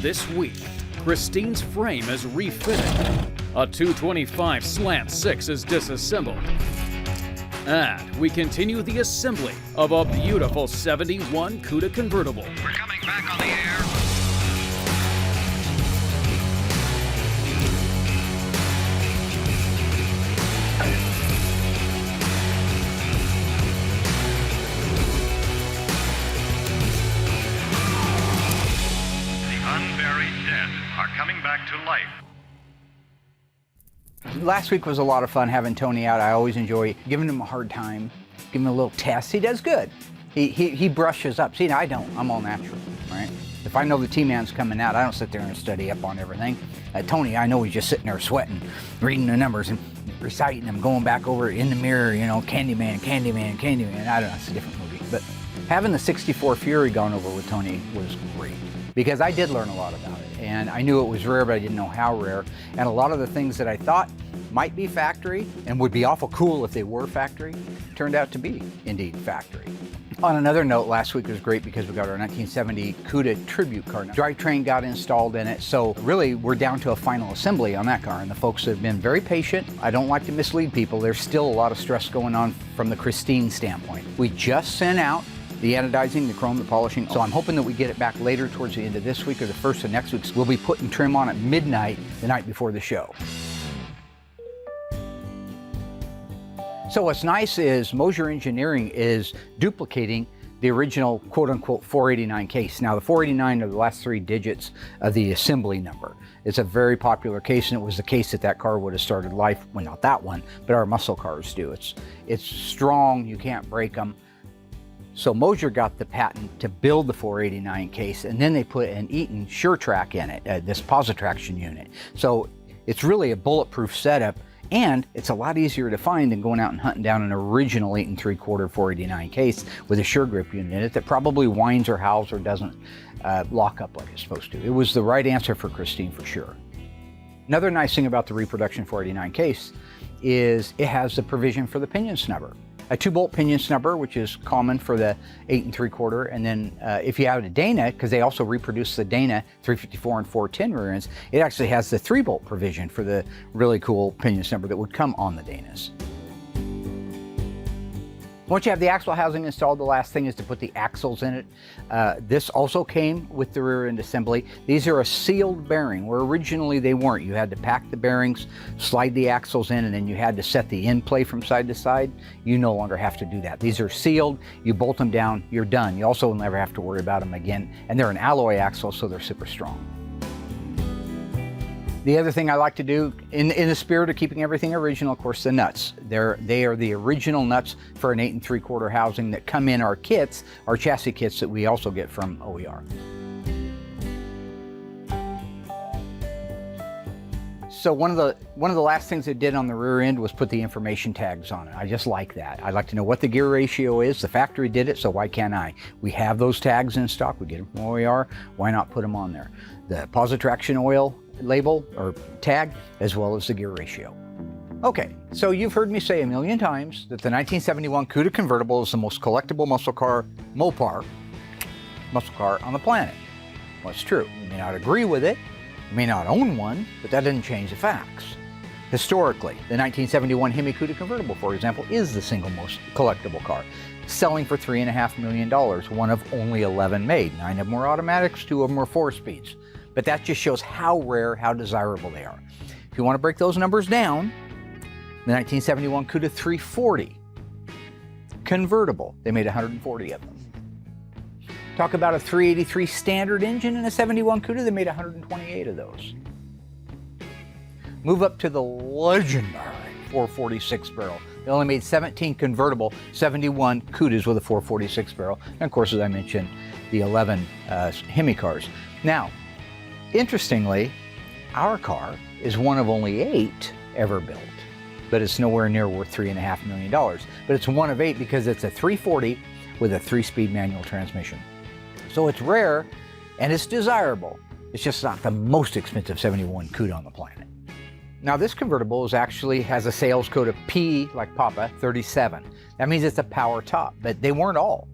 This week, Christine's frame is refitted. A 225 slant 6 is disassembled. And we continue the assembly of a beautiful 71 Cuda Convertible. We're coming back on the air. The unburied dead are coming back to life. Last week was a lot of fun having Tony out. I always enjoy giving him a hard time, giving him a little test. He does good. He brushes up. See, I don't. I'm all natural, right? If I know the T-man's coming out, I don't sit there and study up on everything. Tony, I know he's just sitting there sweating, reading the numbers and reciting them, going back over in the mirror, you know, Candyman, Candyman, Candyman. I don't know, it's a different movie. But having the 64 Fury gone over with Tony was great, because I did learn a lot about it. And I knew it was rare, but I didn't know how rare. And a lot of the things that I thought might be factory and would be awful cool if they were factory turned out to be indeed factory. On another note, last week was great because we got our 1970 Cuda tribute car. Drivetrain got installed in it, so really we're down to a final assembly on that car, and the folks have been very patient. I don't like to mislead people. There's still a lot of stress going on from the Christine standpoint. We just sent out the anodizing, the chrome, the polishing, so I'm hoping that we get it back later towards the end of this week or the first of next week. We'll be putting trim on at midnight the night before the show. So what's nice is Moser Engineering is duplicating the original quote-unquote 489 case. Now the 489 are the last 3 digits of the assembly number. It's a very popular case, and it was the case that car would have started life, well, not that one, but our muscle cars do. It's strong, you can't break them. So Moser got the patent to build the 489 case, and then they put an Eaton SureTrack in it, this Positraction unit. So it's really a bulletproof setup, and it's a lot easier to find than going out and hunting down an original 8 3/4 489 case with a sure grip unit in it that probably whines or howls or doesn't lock up like it's supposed to. It was the right answer for Christine for sure. Another nice thing about the reproduction 489 case is it has the provision for the pinion snubber. A 2-bolt pinion snubber, which is common for the 8 3/4, and then if you have a Dana, because they also reproduce the Dana 354 and 410 rear ends, it actually has the 3-bolt provision for the really cool pinion snubber that would come on the Danas. Once you have the axle housing installed, the last thing is to put the axles in it. This also came with the rear end assembly. These are a sealed bearing, where originally they weren't. You had to pack the bearings, slide the axles in, and then you had to set the end play from side to side. You no longer have to do that. These are sealed, you bolt them down, you're done. You also will never have to worry about them again. And they're an alloy axle, so they're super strong. The other thing I like to do, in the spirit of keeping everything original, of course, the nuts. They are the original nuts for an 8 3/4 housing that come in our kits, our chassis kits that we also get from OER. So one of the last things they did on the rear end was put the information tags on it. I just like that. I like to know what the gear ratio is. The factory did it, so why can't I? We have those tags in stock. We get them from OER. Why not put them on there? The Positraction oil label or tag, as well as the gear ratio. Okay, so you've heard me say a million times that the 1971 Cuda Convertible is the most collectible muscle car, Mopar muscle car on the planet. Well, it's true. You may not agree with it, you may not own one, but that doesn't change the facts. Historically, the 1971 Hemicuda Convertible, for example, is the single most collectible car, selling for $3.5 million, one of only 11 made. 9 of them were automatics, 2 of them were 4-speeds. But that just shows how rare, how desirable they are. If you want to break those numbers down, the 1971 Cuda 340 convertible, they made 140 of them. Talk about a 383 standard engine in a 71 Cuda, they made 128 of those. Move up to the legendary 446 barrel. They only made 17 convertible 71 Cudas with a 446 barrel. And of course, as I mentioned, the 11 HEMI cars. Now, interestingly, our car is one of only 8 ever built, but it's nowhere near worth $3.5 million. But it's one of 8 because it's a 340 with a 3-speed manual transmission. So it's rare and it's desirable. It's just not the most expensive 71 Cuda on the planet. Now this convertible has a sales code of P, like Papa, 37. That means it's a power top, but they weren't all.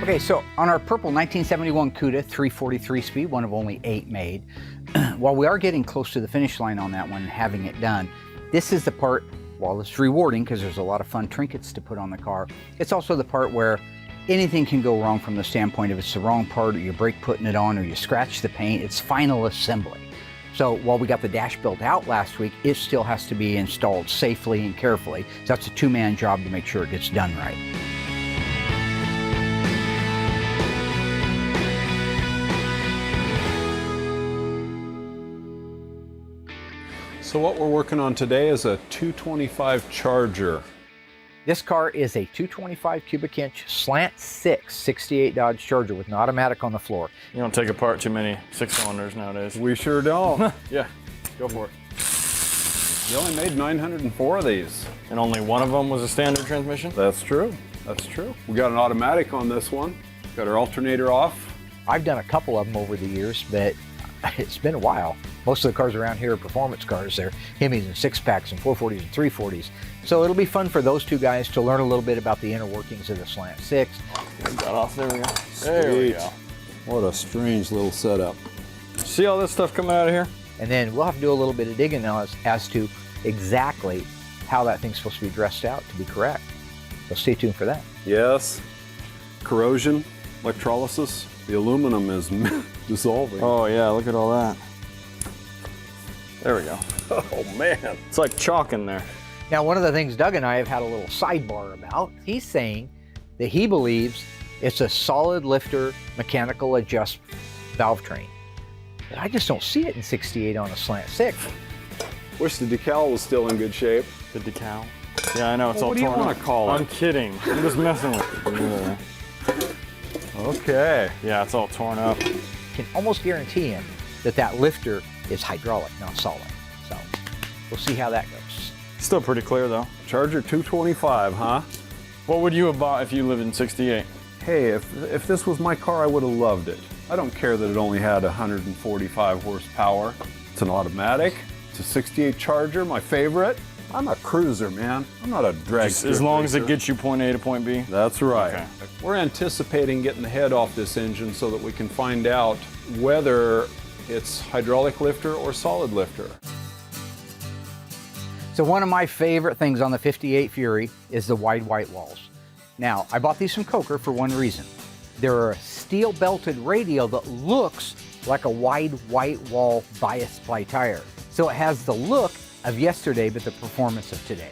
Okay, so on our purple 1971 Cuda 343 speed, one of only 8 made, while we are getting close to the finish line on that one and having it done, this is the part, while it's rewarding because there's a lot of fun trinkets to put on the car, it's also the part where anything can go wrong from the standpoint of it's the wrong part, or you break putting it on, or you scratch the paint. It's final assembly. So while we got the dash built out last week, it still has to be installed safely and carefully. So that's a 2-man job to make sure it gets done right. So what we're working on today is a 225 Charger. This car is a 225 cubic inch slant 6 68 Dodge Charger with an automatic on the floor. You don't take apart too many 6-cylinders nowadays. We sure don't. Yeah, go for it. You only made 904 of these. And only one of them was a standard transmission? That's true. That's true. We got an automatic on this one. Got our alternator off. I've done a couple of them over the years, but it's been a while. Most of the cars around here are performance cars. They're Hemis and 6-packs and 440s and 340s. So it'll be fun for those two guys to learn a little bit about the inner workings of the Slant 6. Got off, there we go. There we go. What a strange little setup. See all this stuff coming out of here? And then we'll have to do a little bit of digging now as to exactly how that thing's supposed to be dressed out to be correct. So stay tuned for that. Yes. Corrosion, electrolysis. The aluminum is dissolving. Oh yeah, look at all that. There we go. Oh man. It's like chalk in there. Now, one of the things Doug and I have had a little sidebar about, he's saying that he believes it's a solid lifter mechanical adjust valve train. But I just don't see it in 68 on a Slant 6. Wish the decal was still in good shape. The decal. Yeah, I know, it's Well, all what do you torn wanna up. call it? I'm kidding. I'm just messing with you. Okay. Yeah, it's all torn up. Can almost guarantee him that that lifter is hydraulic, not solid. So we'll see how that goes. Still pretty clear though. Charger 225, huh? What would you have bought if you lived in 68? Hey, if this was my car, I would have loved it. I don't care that it only had 145 horsepower. It's an automatic. It's a 68 Charger, my favorite. I'm a cruiser, man. I'm not a drag Just strip as long as it racer. gets you point A to point B? That's right. Okay. We're anticipating getting the head off this engine so that we can find out whether it's hydraulic lifter or solid lifter. So one of my favorite things on the 58 Fury is the wide white walls. Now, I bought these from Coker for one reason. They're a steel belted radial that looks like a wide white wall bias ply tire. So it has the look of yesterday, but the performance of today.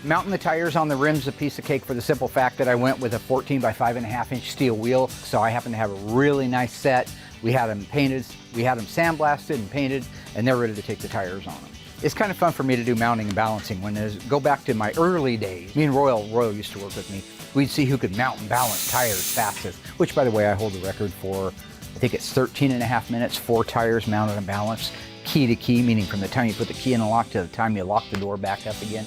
Mounting the tires on the rims is a piece of cake for the simple fact that I went with a 14 by 5.5 inch steel wheel, so I happen to have a really nice set. We had them painted, we had them sandblasted and painted, and they're ready to take the tires on them. It's kind of fun for me to do mounting and balancing. Go back to my early days, me and Royal used to work with me, we'd see who could mount and balance tires fastest, which by the way, I hold the record for, I think it's 13.5 minutes, 4 tires mounted and balanced, key to key, meaning from the time you put the key in the lock to the time you lock the door back up again.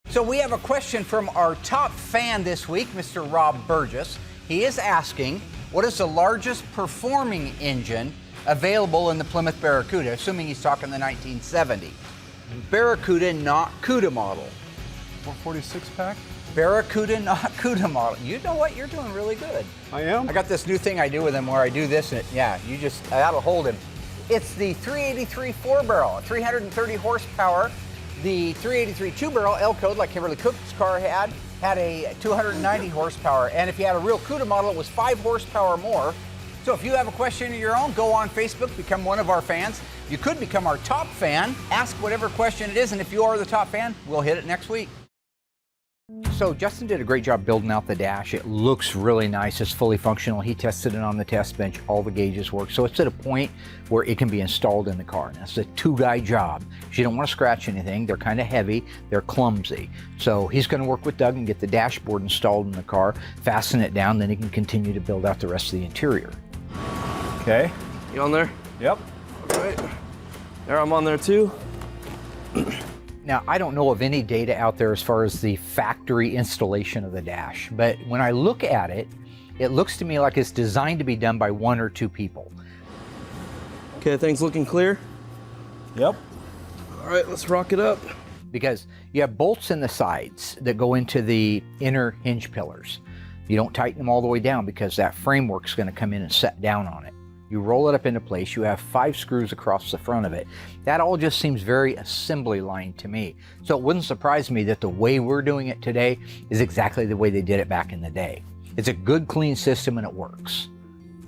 So we have a question from our top fan this week, Mr. Rob Burgess. He is asking, what is the largest performing engine available in the Plymouth Barracuda, assuming he's talking the 1970. Barracuda, not Cuda model. 446 pack? Barracuda, not Cuda model. You know what? You're doing really good. I am? I got this new thing I do with him where I do this and that'll hold him. It's the 383 4-barrel, 330 horsepower. The 383 2-barrel L-Code, like Kimberly Cook's car had a 290 horsepower. And if you had a real Cuda model, it was 5 horsepower more. So if you have a question of your own, go on Facebook, become one of our fans. You could become our top fan, ask whatever question it is, and if you are the top fan, we'll hit it next week. So Justin did a great job building out the dash. It looks really nice. It's fully functional. He tested it on the test bench. All the gauges work. So it's at a point where it can be installed in the car. Now, it's a 2-guy job. You don't want to scratch anything. They're kind of heavy. They're clumsy. So he's going to work with Doug and get the dashboard installed in the car, fasten it down, then he can continue to build out the rest of the interior. Okay. You on there? Yep. All right. There, I'm on there too. Now, I don't know of any data out there as far as the factory installation of the dash, but when I look at it, it looks to me like it's designed to be done by 1 or 2 people. Okay, things looking clear? Yep. All right, let's rock it up. because you have bolts in the sides that go into the inner hinge pillars. You don't tighten them all the way down because that framework's going to come in and set down on it. You roll it up into place. You have 5 screws across the front of it. That all just seems very assembly line to me. So it wouldn't surprise me that the way we're doing it today is exactly the way they did it back in the day. It's a good, clean system and it works.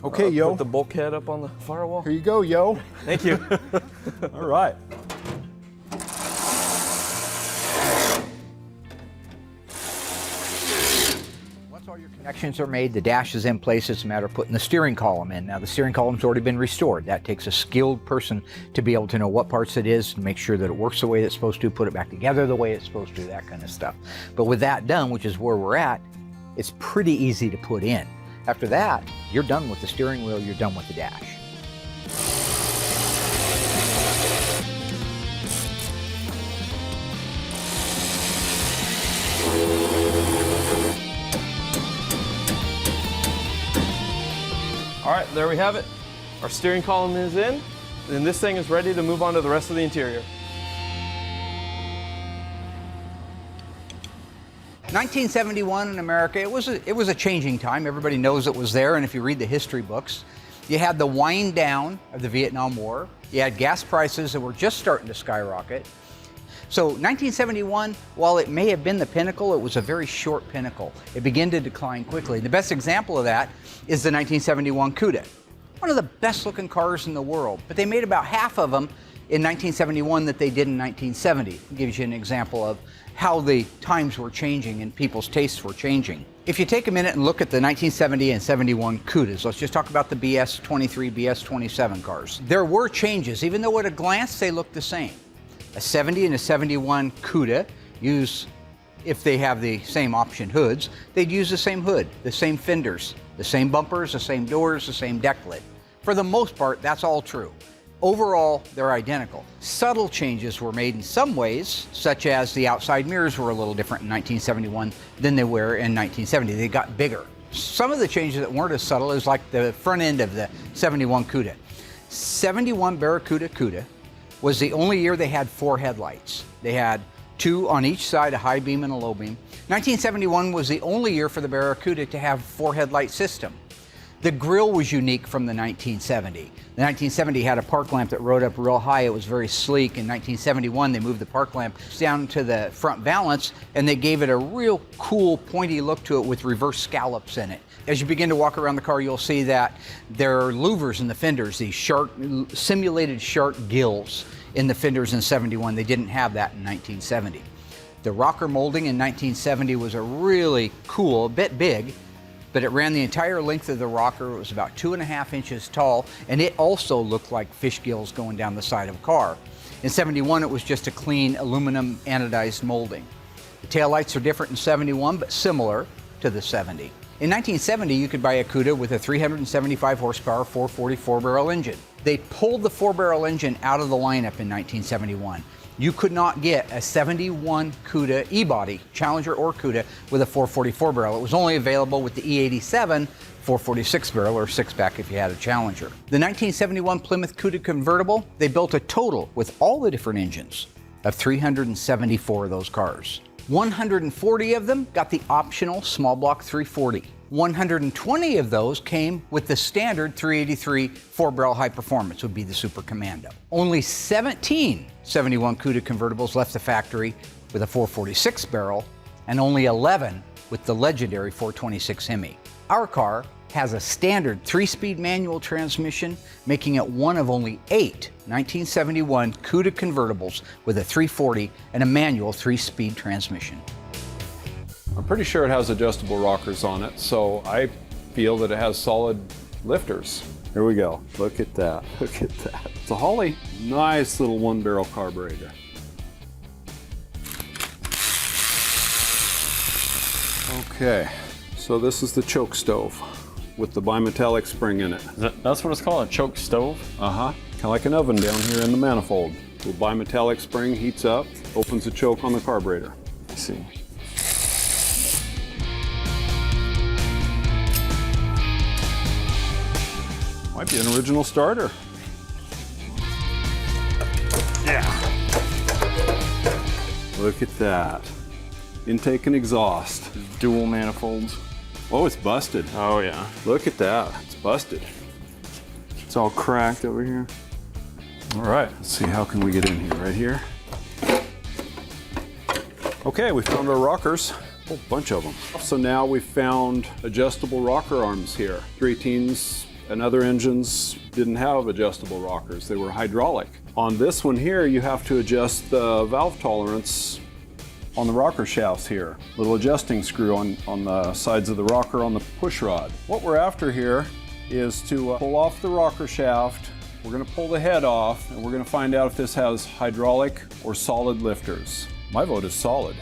Okay, yo. Put the bulkhead up on the firewall. Here you go, yo. Thank you. All right. Once all your connections are made, the dash is in place. It's a matter of putting the steering column in. Now the steering column's already been restored. That takes a skilled person to be able to know what parts it is, to make sure that it works the way it's supposed to, put it back together the way it's supposed to, that kind of stuff. But with that done, which is where we're at, it's pretty easy to put in. After that, you're done with the steering wheel, you're done with the dash. All right, there we have it. Our steering column is in, and this thing is ready to move on to the rest of the interior. 1971 in America, it was a changing time. Everybody knows it was there, and if you read the history books, you had the wind down of the Vietnam War. You had gas prices that were just starting to skyrocket. So 1971, while it may have been the pinnacle, it was a very short pinnacle. It began to decline quickly. The best example of that is the 1971 Cuda. One of the best looking cars in the world, but they made about half of them in 1971 that they did in 1970. It gives you an example of how the times were changing and people's tastes were changing. If you take a minute and look at the 1970 and 71 Cudas, let's just talk about the BS23, BS27 cars. There were changes, even though at a glance they look the same. A 70 and a 71 Cuda use, if they have the same option hoods, they'd use the same hood, the same fenders, the same bumpers, the same doors, the same deck lid. For the most part, that's all true. Overall, they're identical. Subtle changes were made in some ways, such as the outside mirrors were a little different in 1971 than they were in 1970. They got bigger. Some of the changes that weren't as subtle is like the front end of the 71 Cuda. 71 Barracuda Cuda was the only year they had 4 headlights. They had 2 on each side, a high beam and a low beam. 1971 was the only year for the Barracuda to have 4 headlight system. The grille was unique from the 1970. The 1970 had a park lamp that rode up real high. It was very sleek. In 1971, they moved the park lamp down to the front valance, and they gave it a real cool, pointy look to it with reverse scallops in it. As you begin to walk around the car, you'll see that there are louvers in the fenders, these shark, simulated shark gills in the fenders in 71. They didn't have that in 1970. The rocker molding in 1970 was a really cool, a bit big, but it ran the entire length of the rocker. It was about 2.5 inches tall, and it also looked like fish gills going down the side of a car. In 71, it was just a clean aluminum anodized molding. The taillights are different in 71, but similar to the 70. In 1970, you could buy a Cuda with a 375 horsepower 444 barrel engine. They pulled the 4-barrel engine out of the lineup in 1971. You could not get a 71 Cuda E-body, Challenger or Cuda, with a 444 barrel. It was only available with the E87 446 barrel, or 6-pack if you had a Challenger. The 1971 Plymouth Cuda Convertible, they built a total with all the different engines of 374 of those cars. 140 of them got the optional small block 340. 120 of those came with the standard 383 4-barrel high performance, would be the Super Commando. Only 17 71 Cuda convertibles left the factory with a 446 barrel, and only 11 with the legendary 426 Hemi. Our car has a standard 3-speed manual transmission, making it one of only 8 1971 Cuda convertibles with a 340 and a manual 3-speed transmission. I'm pretty sure it has adjustable rockers on it, so I feel that it has solid lifters. Here we go. Look at that. Look at that. It's a Holly. Nice little 1-barrel carburetor. Okay, so this is the choke stove with the bimetallic spring in it. That's what it's called, a choke stove? Uh-huh. Kind of like an oven down here in the manifold. The bimetallic spring heats up, opens the choke on the carburetor. I see. Might be an original starter. Yeah. Look at that. Intake and exhaust. Dual manifolds. Oh, it's busted. Oh yeah. Look at that. It's busted. It's all cracked over here. All right, let's see, how can we get in here? Right here. Okay, we found our rockers. A whole bunch of them. So now we've found adjustable rocker arms here. 318s and other engines didn't have adjustable rockers. They were hydraulic. On this one here, you have to adjust the valve tolerance on the rocker shafts here. Little adjusting screw on the sides of the rocker on the push rod. What we're after here is to pull off the rocker shaft. We're gonna pull the head off, and we're gonna find out if this has hydraulic or solid lifters. My vote is solid.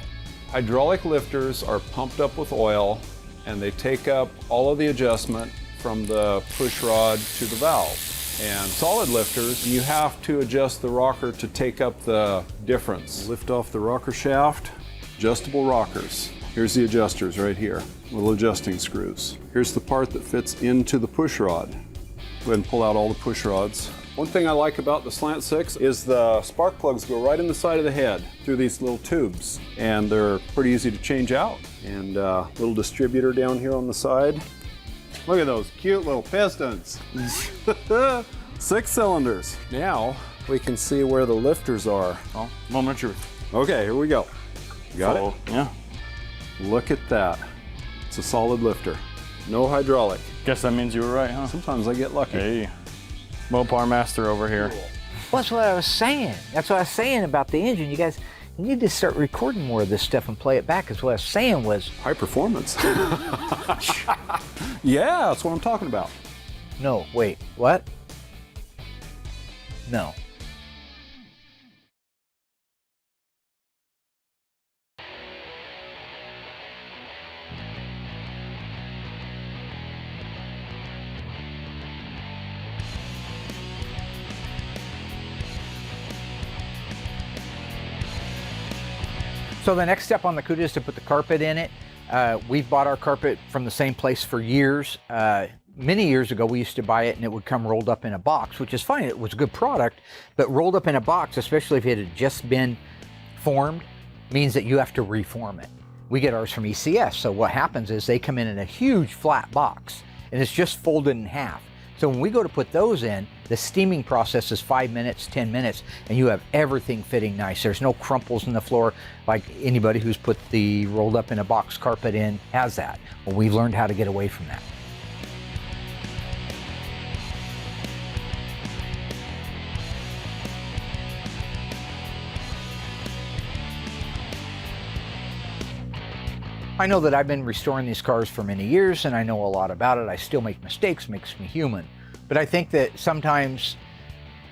Hydraulic lifters are pumped up with oil, and they take up all of the adjustment from the push rod to the valve. And solid lifters, you have to adjust the rocker to take up the difference. Lift off the rocker shaft, adjustable rockers. Here's the adjusters right here, little adjusting screws. Here's the part that fits into the push rod. Go ahead and pull out all the push rods. One thing I like about the Slant 6 is the spark plugs go right in the side of the head through these little tubes, and they're pretty easy to change out. And little distributor down here on the side. Look at those cute little pistons. 6 cylinders. Now we can see where the lifters are. Oh, moment of truth. Okay, here we go. You got it? Yeah. Look at that. It's a solid lifter. No hydraulic. Guess that means you were right, huh? Sometimes I get lucky. Hey, Mopar master over here. Well, that's what I was saying. That's what I was saying about the engine. You guys need to start recording more of this stuff and play it back, because what I was saying was... High performance. Yeah, that's what I'm talking about. No, wait, what? No. So the next step on the Cuda is to put the carpet in it. We've bought our carpet from the same place for years. Many years ago, we used to buy it and it would come rolled up in a box, which is fine. It was a good product, but rolled up in a box, especially if it had just been formed, means that you have to reform it. We get ours from ECS. So what happens is they come in a huge flat box and it's just folded in half. So when we go to put those in, the steaming process is 5 minutes, 10 minutes, and you have everything fitting nice. There's no crumples in the floor like anybody who's put the rolled up in a box carpet in has that. Well, we've learned how to get away from that. I know that I've been restoring these cars for many years and I know a lot about it. I still make mistakes, makes me human. But I think that sometimes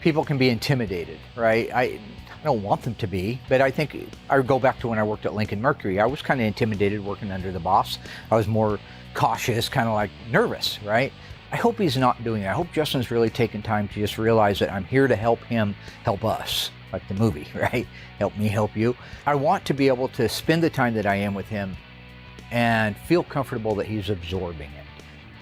people can be intimidated, right? I don't want them to be, but I think I go back to when I worked at Lincoln Mercury. I was kind of intimidated working under the boss. I was more cautious, kind of like nervous, right? I hope he's not doing that. I hope Justin's really taken time to just realize that I'm here to help him help us, like the movie, right? Help me help you. I want to be able to spend the time that I am with him and feel comfortable that he's absorbing it.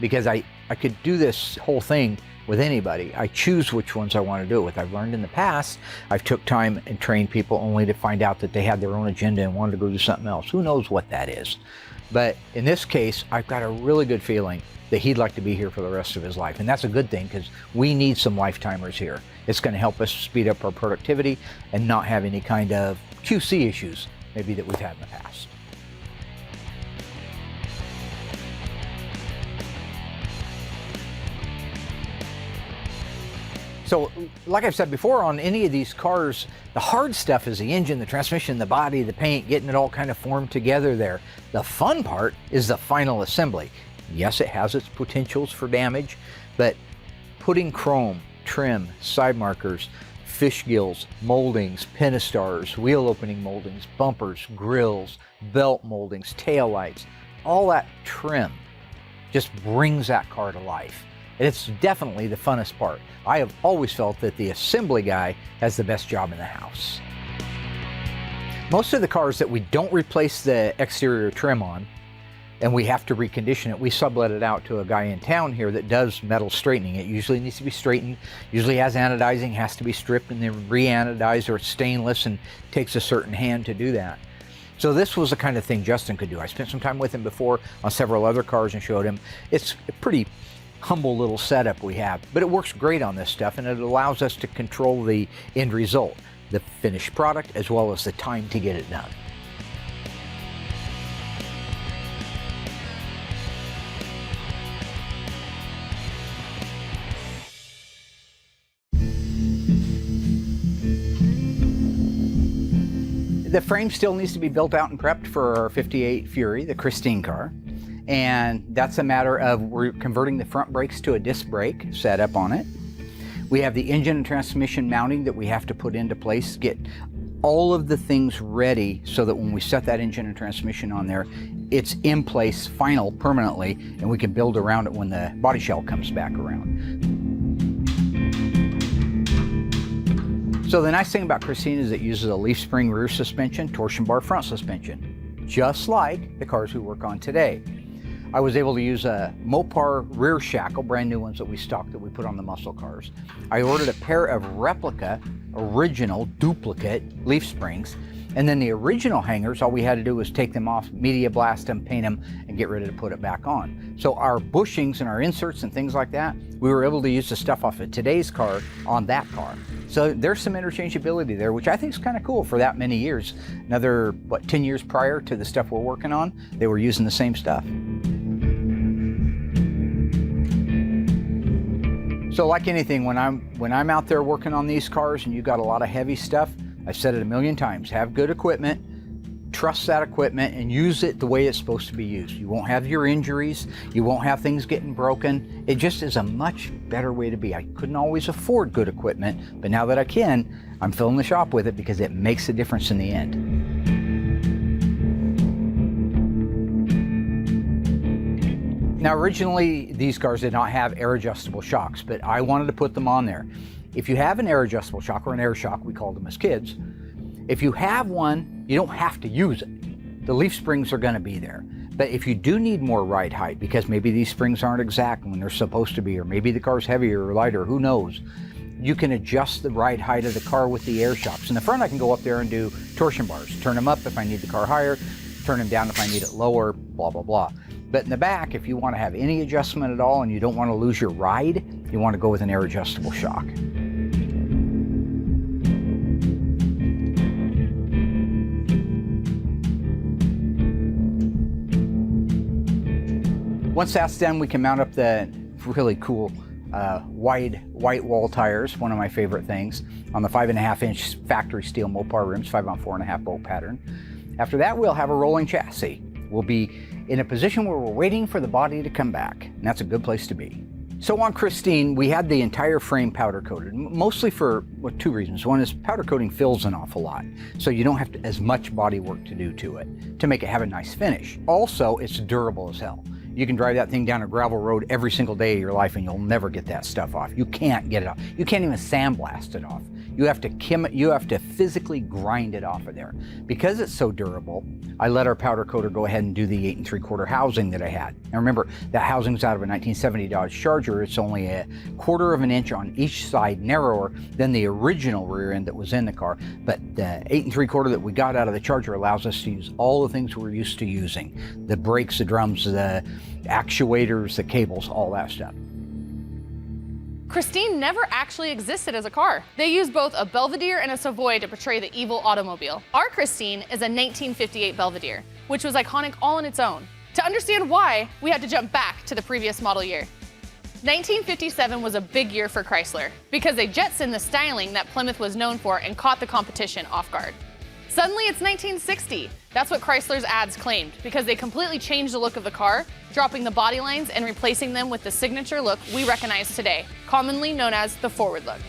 Because I could do this whole thing with anybody. I choose which ones I want to do it with. I've learned in the past, I've took time and trained people only to find out that they had their own agenda and wanted to go do something else. Who knows what that is? But in this case, I've got a really good feeling that he'd like to be here for the rest of his life. And that's a good thing because we need some lifetimers here. It's going to help us speed up our productivity and not have any kind of QC issues maybe that we've had in the past. So, like I've said before, on any of these cars, the hard stuff is the engine, the transmission, the body, the paint, getting it all kind of formed together there. The fun part is the final assembly. Yes, it has its potentials for damage, but putting chrome, trim, side markers, fish gills, moldings, Pentastars, wheel opening moldings, bumpers, grills, belt moldings, taillights, all that trim just brings that car to life. It's definitely the funnest part. I have always felt that the assembly guy has the best job in the house. Most of the cars that we don't replace the exterior trim on, and we have to recondition it. We sublet it out to a guy in town here that does metal straightening. It usually needs to be straightened, usually has anodizing, has to be stripped and then re-anodized, or it's stainless and takes a certain hand to do that. So this was the kind of thing Justin could do. I spent some time with him before on several other cars and showed him. It's a pretty humble little setup we have, but it works great on this stuff, and it allows us to control the end result, the finished product, as well as the time to get it done. The frame still needs to be built out and prepped for our 58 Fury, the Christine car. And that's a matter of we're converting the front brakes to a disc brake setup on it. We have the engine and transmission mounting that we have to put into place, get all of the things ready so that when we set that engine and transmission on there, it's in place, final, permanently, and we can build around it when the body shell comes back around. So the nice thing about Christine is it uses a leaf spring rear suspension, torsion bar front suspension, just like the cars we work on today. I was able to use a Mopar rear shackle, brand new ones that we stock that we put on the muscle cars. I ordered a pair of replica, original, duplicate leaf springs, and then the original hangers, all we had to do was take them off, media blast them, paint them, and get ready to put it back on. So our bushings and our inserts and things like that, we were able to use the stuff off of today's car on that car. So there's some interchangeability there, which I think is kind of cool for that many years. Another, 10 years prior to the stuff we're working on, they were using the same stuff. So like anything, when I'm out there working on these cars and you got a lot of heavy stuff, I've said it a million times, have good equipment, trust that equipment, and use it the way it's supposed to be used. You won't have your injuries, you won't have things getting broken. It just is a much better way to be. I couldn't always afford good equipment, but now that I can, I'm filling the shop with it because it makes a difference in the end. Now originally, these cars did not have air adjustable shocks, but I wanted to put them on there. If you have an air adjustable shock, or an air shock, we called them as kids, if you have one, you don't have to use it. The leaf springs are gonna be there. But if you do need more ride height, because maybe these springs aren't exact when they're supposed to be, or maybe the car's heavier or lighter, who knows, you can adjust the ride height of the car with the air shocks. In the front, I can go up there and do torsion bars, turn them up if I need the car higher, turn them down if I need it lower, blah, blah, blah. But in the back, if you want to have any adjustment at all and you don't want to lose your ride, you want to go with an air adjustable shock. Once that's done, we can mount up the really cool wide white wall tires, one of my favorite things, on the 5.5-inch factory steel Mopar rims, 5x4.5 bolt pattern. After that, we'll have a rolling chassis. We'll be in a position where we're waiting for the body to come back, and that's a good place to be. So on Christine, we had the entire frame powder coated, mostly for two reasons. One is powder coating fills an awful lot, so you don't have as much body work to do to it to make it have a nice finish. Also, it's durable as hell. You can drive that thing down a gravel road every single day of your life and you'll never get that stuff off. You can't get it off. You can't even sandblast it off. You have to physically grind it off of there. Because it's so durable, I let our powder coater go ahead and do the 8 3/4 housing that I had. And remember, that housing's out of a 1970 Dodge Charger. It's only a 1/4 of an inch on each side narrower than the original rear end that was in the car. But the 8 3/4 that we got out of the Charger allows us to use all the things we're used to using. The brakes, the drums, the actuators, the cables, all that stuff. Christine never actually existed as a car. They used both a Belvedere and a Savoy to portray the evil automobile. Our Christine is a 1958 Belvedere, which was iconic all on its own. To understand why, we had to jump back to the previous model year. 1957 was a big year for Chrysler because they jettisoned the styling that Plymouth was known for and caught the competition off guard. Suddenly it's 1960. That's what Chrysler's ads claimed because they completely changed the look of the car, dropping the body lines and replacing them with the signature look we recognize today, commonly known as the forward look.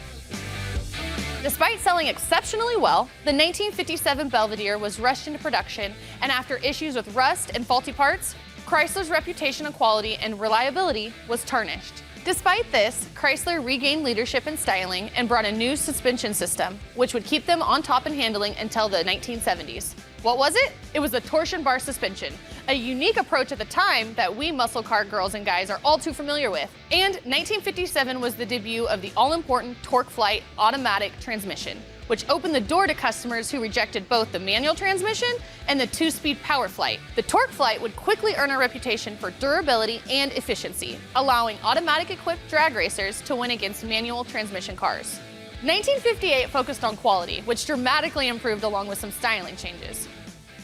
Despite selling exceptionally well, the 1957 Belvedere was rushed into production, and after issues with rust and faulty parts, Chrysler's reputation of quality and reliability was tarnished. Despite this, Chrysler regained leadership in styling and brought a new suspension system, which would keep them on top in handling until the 1970s. What was it? It was the torsion bar suspension, a unique approach at the time that we muscle car girls and guys are all too familiar with. And 1957 was the debut of the all-important TorqueFlite automatic transmission, which opened the door to customers who rejected both the manual transmission and the 2-speed PowerFlite. The TorqueFlite would quickly earn a reputation for durability and efficiency, allowing automatic-equipped drag racers to win against manual transmission cars. 1958 focused on quality, which dramatically improved along with some styling changes.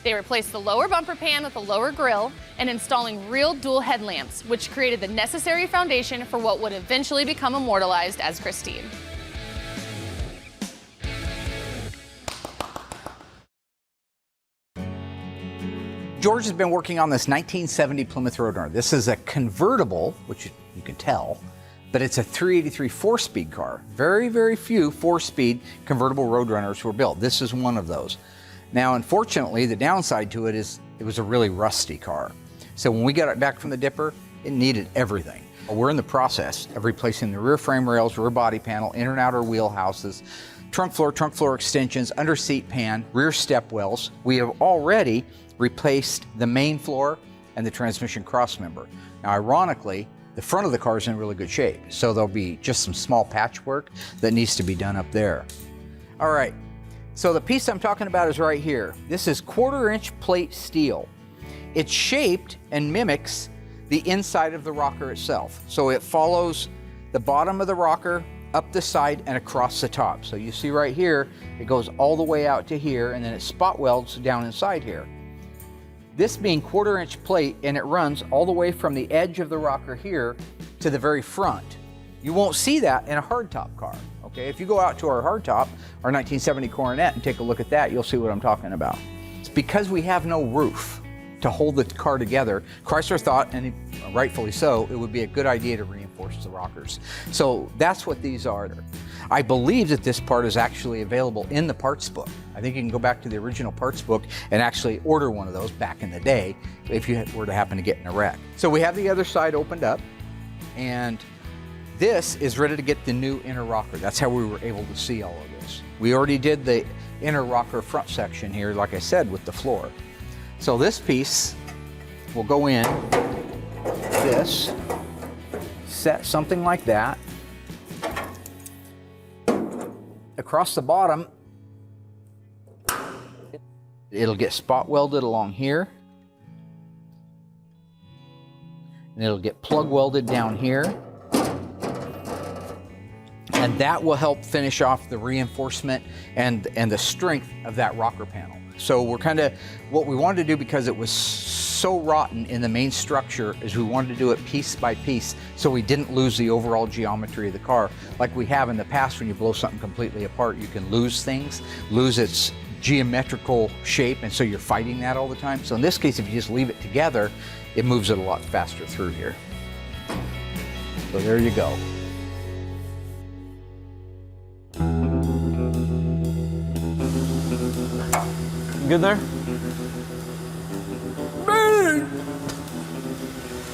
They replaced the lower bumper pan with a lower grille and installing real dual headlamps, which created the necessary foundation for what would eventually become immortalized as Christine. George has been working on this 1970 Plymouth Roadrunner. This is a convertible, which you can tell, but it's a 383 4-speed car. Very, very few 4-speed convertible Roadrunners were built. This is one of those. Now, unfortunately, the downside to it is it was a really rusty car. So when we got it back from the dipper, it needed everything. We're in the process of replacing the rear frame rails, rear body panel, inner and outer wheel houses, trunk floor extensions, under seat pan, rear step wells. We have already replaced the main floor and the transmission cross member. Now, ironically, the front of the car is in really good shape, so there'll be just some small patchwork that needs to be done up there. All right, so the piece I'm talking about is right here. This is 1/4-inch plate steel. It's shaped and mimics the inside of the rocker itself. So it follows the bottom of the rocker, up the side, and across the top. So you see right here, it goes all the way out to here, and then it spot welds down inside here. This being 1/4-inch plate, and it runs all the way from the edge of the rocker here to the very front. You won't see that in a hardtop car, okay? If you go out to our hardtop, our 1970 Coronet, and take a look at that, you'll see what I'm talking about. It's because we have no roof to hold the car together. Chrysler thought, and rightfully so, it would be a good idea to reinforce the rockers. So that's what these are. I believe that this part is actually available in the parts book. I think you can go back to the original parts book and actually order one of those back in the day if you were to happen to get in a wreck. So we have the other side opened up, and this is ready to get the new inner rocker. That's how we were able to see all of this. We already did the inner rocker front section here, like I said, with the floor. So this piece will go in this, set something like that. Across the bottom, it'll get spot welded along here. And it'll get plug welded down here. And that will help finish off the reinforcement and the strength of that rocker panel. So we're kind of, what we wanted to do, because it was so rotten in the main structure, is we wanted to do it piece by piece so we didn't lose the overall geometry of the car. Like we have in the past, when you blow something completely apart, you can lose things, lose its geometrical shape, and so you're fighting that all the time. So in this case, if you just leave it together, it moves it a lot faster through here. So there you go. Good there?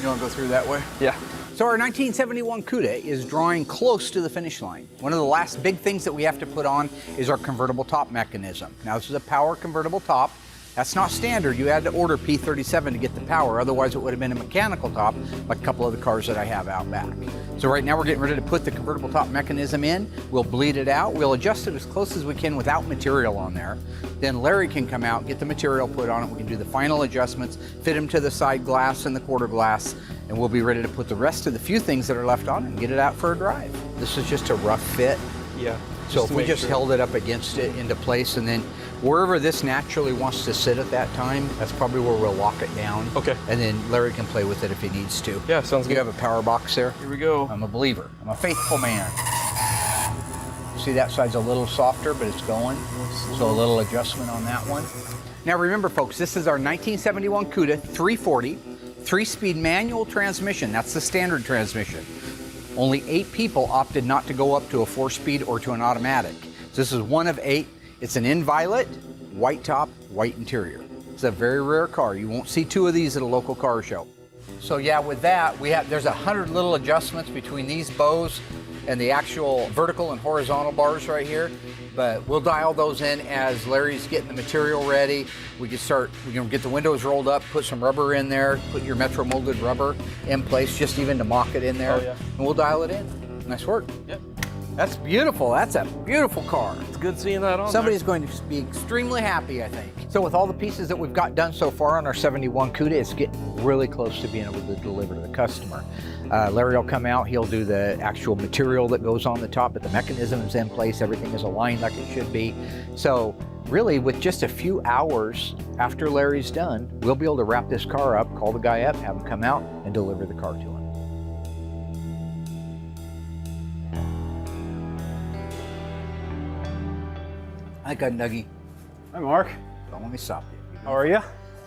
You want to go through that way? Yeah. So our 1971 Cuda is drawing close to the finish line. One of the last big things that we have to put on is our convertible top mechanism. Now, this is a power convertible top. That's not standard. You had to order P37 to get the power, otherwise it would have been a mechanical top, like a couple of the cars that I have out back. So right now we're getting ready to put the convertible top mechanism in. We'll bleed it out. We'll adjust it as close as we can without material on there. Then Larry can come out, get the material put on it. We can do the final adjustments, fit them to the side glass and the quarter glass, and we'll be ready to put the rest of the few things that are left on and get it out for a drive. This is just a rough fit. Yeah. So if we just held it up against it into place, and then wherever this naturally wants to sit at that time, that's probably where we'll lock it down. Okay. And then Larry can play with it if he needs to. Yeah, sounds good. You have a power box there? Here we go. I'm a believer. I'm a faithful man. See, that side's a little softer, but it's going. So a little adjustment on that one. Now remember, folks, this is our 1971 Cuda 340, 3-speed manual transmission. That's the standard transmission. Only 8 people opted not to go up to a 4-speed or to an automatic. So this is one of 8. It's an in-violet, white top, white interior. It's a very rare car. You won't see 2 of these at a local car show. So yeah, with that, there's 100 little adjustments between these bows and the actual vertical and horizontal bars right here. but we'll dial those in as Larry's getting the material ready. We can get the windows rolled up, put some rubber in there, put your Metro molded rubber in place, just even to mock it in there. Oh, yeah. And we'll dial it in. Nice work. Yep. That's beautiful. That's a beautiful car. It's good seeing that on Somebody's going to be extremely happy, I think. So with all the pieces that we've got done so far on our 71 Cuda, it's getting really close to being able to deliver to the customer. Larry will come out, he'll do the actual material that goes on the top, but the mechanism is in place, everything is aligned like it should be. So really, with just a few hours after Larry's done, we'll be able to wrap this car up, call the guy up, have him come out and deliver the car to him. Hi, Dougie. Hi, Mark. Don't let me stop you. How are you?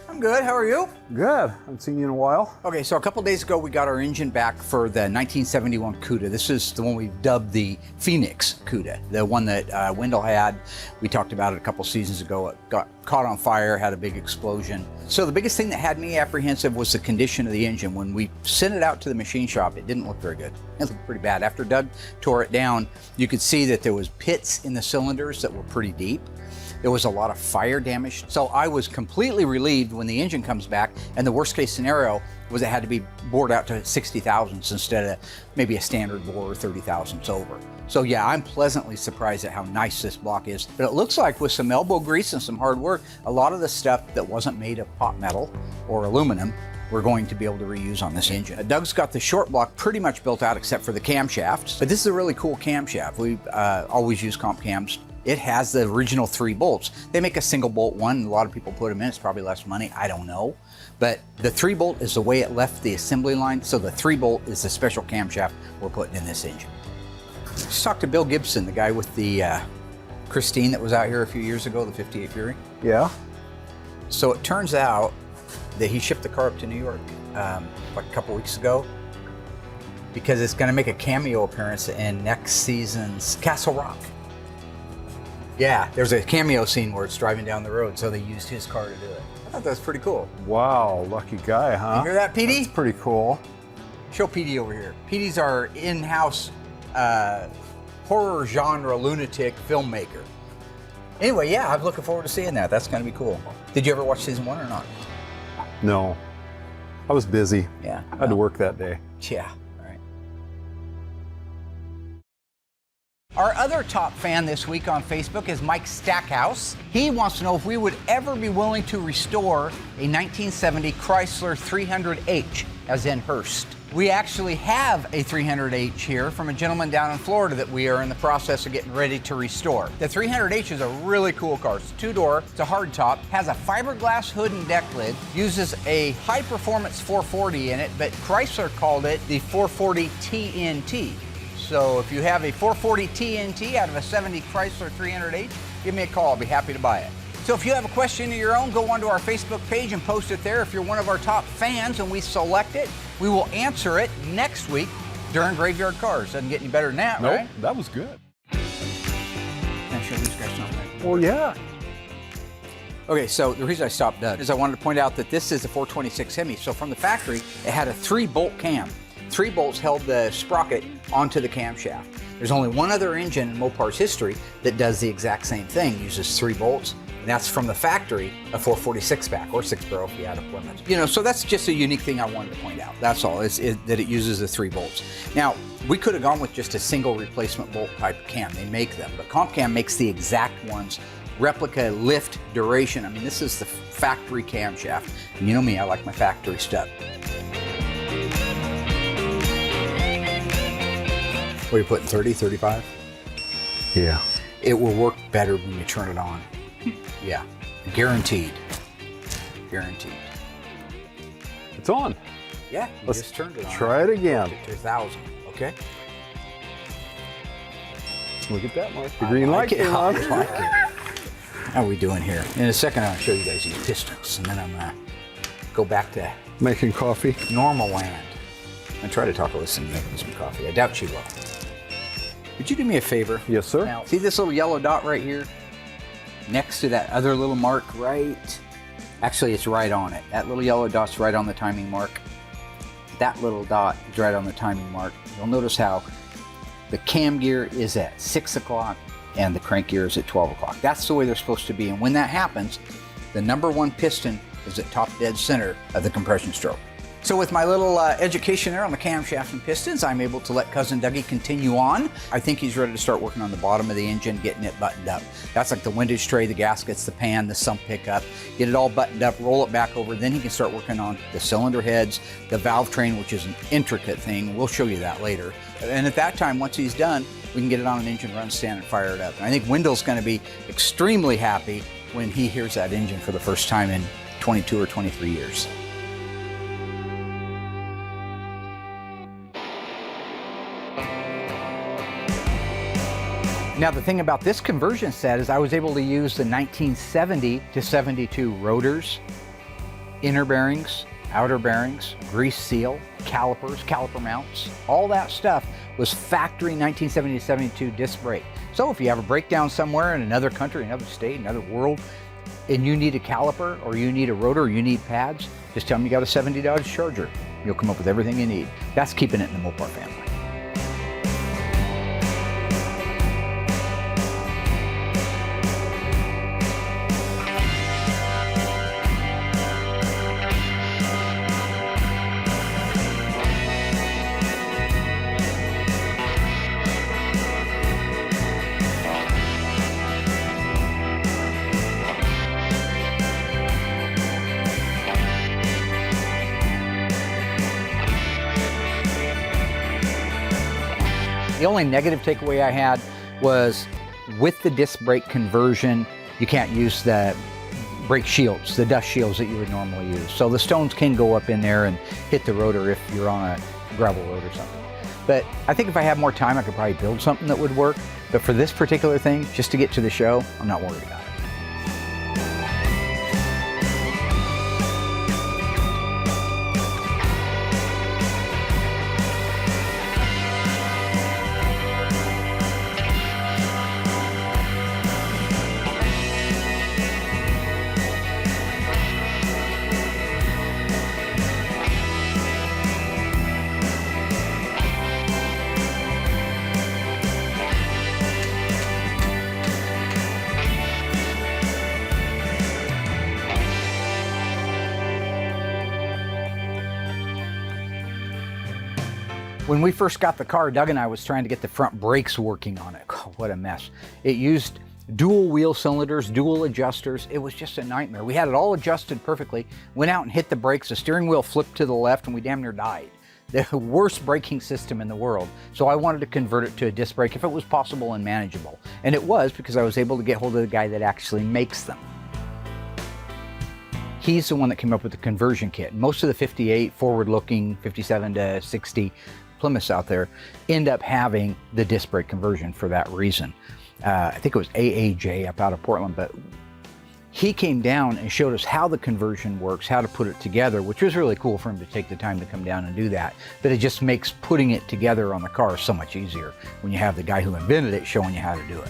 I'm good. How are you? Good. Haven't seen you in a while. Okay, so a couple days ago, we got our engine back for the 1971 Cuda. This is the one we dubbed the Phoenix Cuda, the one that Wendell had. We talked about it a couple seasons ago. It got caught on fire, had a big explosion. So the biggest thing that had me apprehensive was the condition of the engine. When we sent it out to the machine shop, it didn't look very good. It looked pretty bad. After Doug tore it down, you could see that there was pits in the cylinders that were pretty deep. There was a lot of fire damage. So I was completely relieved when the engine comes back, and the worst case scenario was it had to be bored out to 60 thousandths instead of maybe a standard bore 30 thousandths over. So yeah, I'm pleasantly surprised at how nice this block is. But it looks like with some elbow grease and some hard work, a lot of the stuff that wasn't made of pot metal or aluminum, we're going to be able to reuse on this engine. Doug's got the short block pretty much built out except for the camshafts, but this is a really cool camshaft. We always use comp cams. It has the original 3 bolts. They make a single bolt one, and a lot of people put them in. It's probably less money, I don't know. But the 3 bolt is the way it left the assembly line, so the 3 bolt is the special camshaft we're putting in this engine. Let's talk to Bill Gibson, the guy with the Christine that was out here a few years ago, the 58 Fury. Yeah. So it turns out that he shipped the car up to New York like a couple weeks ago because it's gonna make a cameo appearance in next season's Castle Rock. Yeah, there's a cameo scene where it's driving down the road, so they used his car to do it. I thought that was pretty cool. Wow, lucky guy, huh? You hear that, Petey? That's pretty cool. Show Petey over here. Petey's our in-house horror genre lunatic filmmaker. Anyway, yeah, I'm looking forward to seeing that. That's gonna be cool. Did you ever watch season 1 or not? No, I was busy. Yeah. I had to work that day. Yeah. Our other top fan this week on Facebook is Mike Stackhouse. He wants to know if we would ever be willing to restore a 1970 Chrysler 300H, as in Hearst. We actually have a 300H here from a gentleman down in Florida that we are in the process of getting ready to restore. The 300H is a really cool car. It's a 2-door, it's a hardtop, has a fiberglass hood and deck lid, uses a high-performance 440 in it, but Chrysler called it the 440 TNT. So if you have a 440 TNT out of a 70 Chrysler 300H, give me a call. I'll be happy to buy it. So if you have a question of your own, go onto our Facebook page and post it there. If you're one of our top fans and we select it, we will answer it next week during Graveyard Cars. Doesn't get any better than that, Nope, right? that was good. Can I show these guys something? Well, yeah. Okay, so the reason I stopped Doug is I wanted to point out that this is a 426 Hemi. So from the factory, it had a 3-bolt cam. 3 bolts held the sprocket onto the camshaft. There's only one other engine in Mopar's history that does the exact same thing, uses 3 bolts, and that's from the factory, a 446 pack, or 6-barrel if you had a Plymouth. You know, so that's just a unique thing I wanted to point out. That's all, that it uses the 3 bolts. Now, we could have gone with just a single replacement bolt type cam. They make them, but CompCam makes the exact ones. Replica, lift, duration. I mean, this is the factory camshaft. And you know me, I like my factory stuff. What are you putting, 30, 35? Yeah. It will work better when you turn it on. Yeah, guaranteed. Guaranteed. It's on. Yeah, you Let's just turned it on. try it again. To 1,000, okay? Look at that, Mark. The green light like it. came on. I like it. How are we doing here? In a second, I'll show you guys these pistons, and then I'm gonna go back to Making coffee. normal land and try to talk Alyssa into making some coffee. I doubt she will. Would you do me a favor? Yes, sir. Now, see this little yellow dot right here? Next to that other little mark right? Actually, it's right on it. That little yellow dot's right on the timing mark. That little dot is right on the timing mark. You'll notice how the cam gear is at 6 o'clock and the crank gear is at 12 o'clock. That's the way they're supposed to be. And when that happens, the number one piston is at top dead center of the compression stroke. So with my little education there on the camshaft and pistons, I'm able to let Cousin Dougie continue on. I think he's ready to start working on the bottom of the engine, getting it buttoned up. That's like the windage tray, the gaskets, the pan, the sump pickup. Get it all buttoned up, roll it back over. Then he can start working on the cylinder heads, the valve train, which is an intricate thing. We'll show you that later. And at that time, once he's done, we can get it on an engine run stand and fire it up. And I think Wendell's going to be extremely happy when he hears that engine for the first time in 22 or 23 years. Now the thing about this conversion set is I was able to use the 1970 to 72 rotors, inner bearings, outer bearings, grease seal, calipers, caliper mounts. All that stuff was factory 1970 to 72 disc brake. So if you have a breakdown somewhere in another country, another state, another world, and you need a caliper or you need a rotor or you need pads, just tell them you got a 70 Dodge Charger. You'll come up with everything you need. That's keeping it in the Mopar family. The only negative takeaway I had was with the disc brake conversion, you can't use the brake shields, the dust shields that you would normally use. So the stones can go up in there and hit the rotor if you're on a gravel road or something. But I think if I had more time, I could probably build something that would work. But for this particular thing, just to get to the show, I'm not worried about it. When we first got the car, Doug and I was trying to get the front brakes working on it. God, what a mess. It used dual wheel cylinders, dual adjusters. It was just a nightmare. We had it all adjusted perfectly, went out and hit the brakes, the steering wheel flipped to the left and we damn near died. The worst braking system in the world. So I wanted to convert it to a disc brake if it was possible and manageable. And it was, because I was able to get hold of the guy that actually makes them. He's the one that came up with the conversion kit. Most of the 58 forward-looking 57 to 60 Plymouths out there end up having the disc brake conversion for that reason. I think it was AAJ up out of Portland, but he came down and showed us how the conversion works, how to put it together, which was really cool for him to take the time to come down and do that. But it just makes putting it together on the car so much easier when you have the guy who invented it showing you how to do it.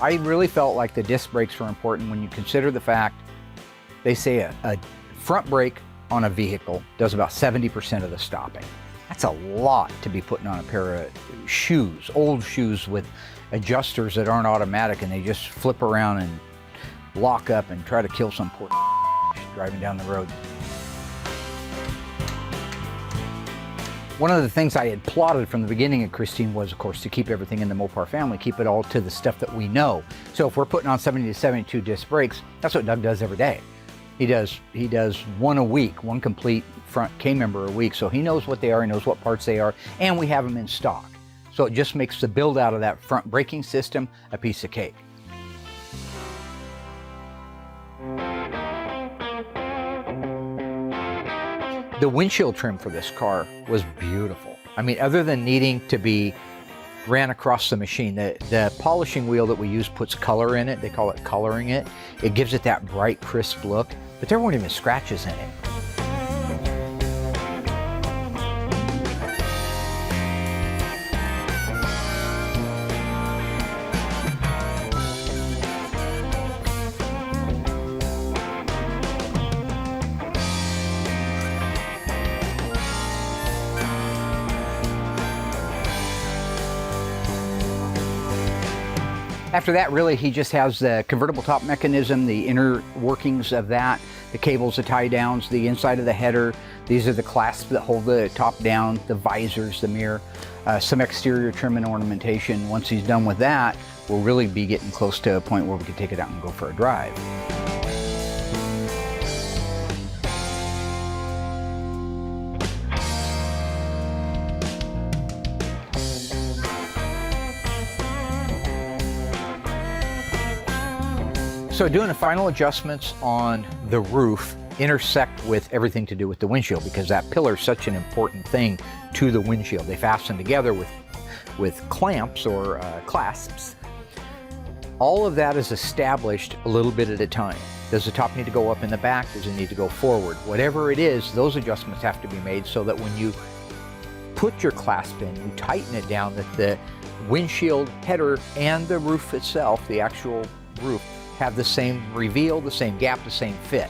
I really felt like the disc brakes were important when you consider the fact they say a front brake on a vehicle does about 70% of the stopping. That's a lot to be putting on a pair of shoes, old shoes with adjusters that aren't automatic and they just flip around and lock up and try to kill some poor driving down the road. One of the things I had plotted from the beginning of Christine was, of course, to keep everything in the Mopar family, keep it all to the stuff that we know. So if we're putting on 70 to 72 disc brakes, that's what Doug does every day. He does one a week, one complete front K-member a week. So he knows what they are, he knows what parts they are, and we have them in stock. So it just makes the build out of that front braking system a piece of cake. The windshield trim for this car was beautiful. I mean, other than needing to be ran across the machine. The polishing wheel that we use puts color in it. They call it coloring it. It gives it that bright, crisp look, but there weren't even scratches in it. After that, really, he just has the convertible top mechanism, the inner workings of that, the cables, the tie downs, the inside of the header. These are the clasps that hold the top down, the visors, the mirror, some exterior trim and ornamentation. Once he's done with that, we'll really be getting close to a point where we can take it out and go for a drive. So doing the final adjustments on the roof intersect with everything to do with the windshield, because that pillar is such an important thing to the windshield. They fasten together with clamps or clasps. All of that is established a little bit at a time. Does the top need to go up in the back? Does it need to go forward? Whatever it is, those adjustments have to be made so that when you put your clasp in, you tighten it down, that the windshield header and the roof itself, the actual roof, have the same reveal, the same gap, the same fit.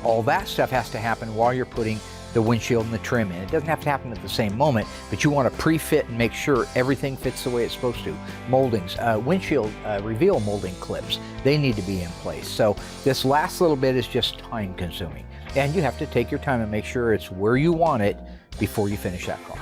All that stuff has to happen while you're putting the windshield and the trim in. It doesn't have to happen at the same moment, but you want to pre-fit and make sure everything fits the way it's supposed to. Moldings, windshield reveal molding clips, they need to be in place. So this last little bit is just time consuming. And you have to take your time and make sure it's where you want it before you finish that car.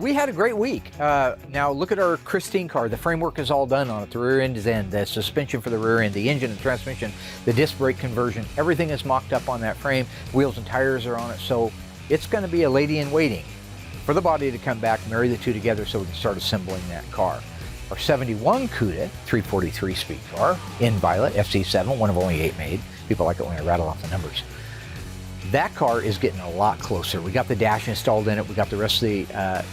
We had a great week. Now look at our Christine car. The framework is all done on it. The rear end is in, the suspension for the rear end, the engine and transmission, the disc brake conversion, everything is mocked up on that frame. Wheels and tires are on it. So it's going to be a lady in waiting for the body to come back, marry the two together so we can start assembling that car. Our 71 Cuda 343 speed car in violet, FC7, one of only 8 made. People like it when I rattle off the numbers. That car is getting a lot closer. We got the dash installed in it. We got the rest of the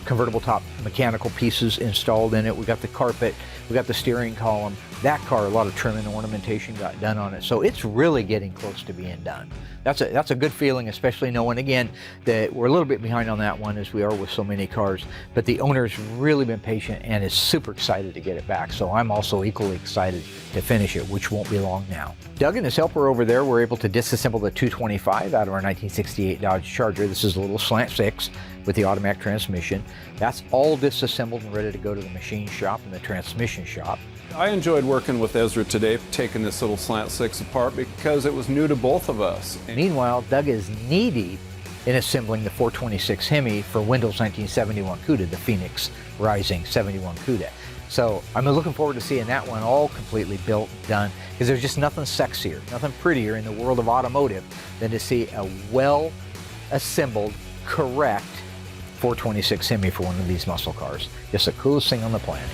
convertible top mechanical pieces installed in it. We got the carpet. We got the steering column. That car, a lot of trim and ornamentation got done on it. So it's really getting close to being done. That's a good feeling, especially knowing, again, that we're a little bit behind on that one as we are with so many cars. But the owner's really been patient and is super excited to get it back. So I'm also equally excited to finish it, which won't be long now. Doug and his helper over there were able to disassemble the 225 out of our 1968 Dodge Charger. This is a little slant 6 with the automatic transmission. That's all disassembled and ready to go to the machine shop and the transmission shop. I enjoyed working with Ezra today, taking this little slant 6 apart because it was new to both of us. Meanwhile, Doug is knee-deep in assembling the 426 Hemi for Wendell's 1971 Cuda, the Phoenix Rising 71 Cuda. So I'm looking forward to seeing that one all completely built, done, because there's just nothing sexier, nothing prettier in the world of automotive than to see a well-assembled, correct 426 Hemi for one of these muscle cars. Just the coolest thing on the planet.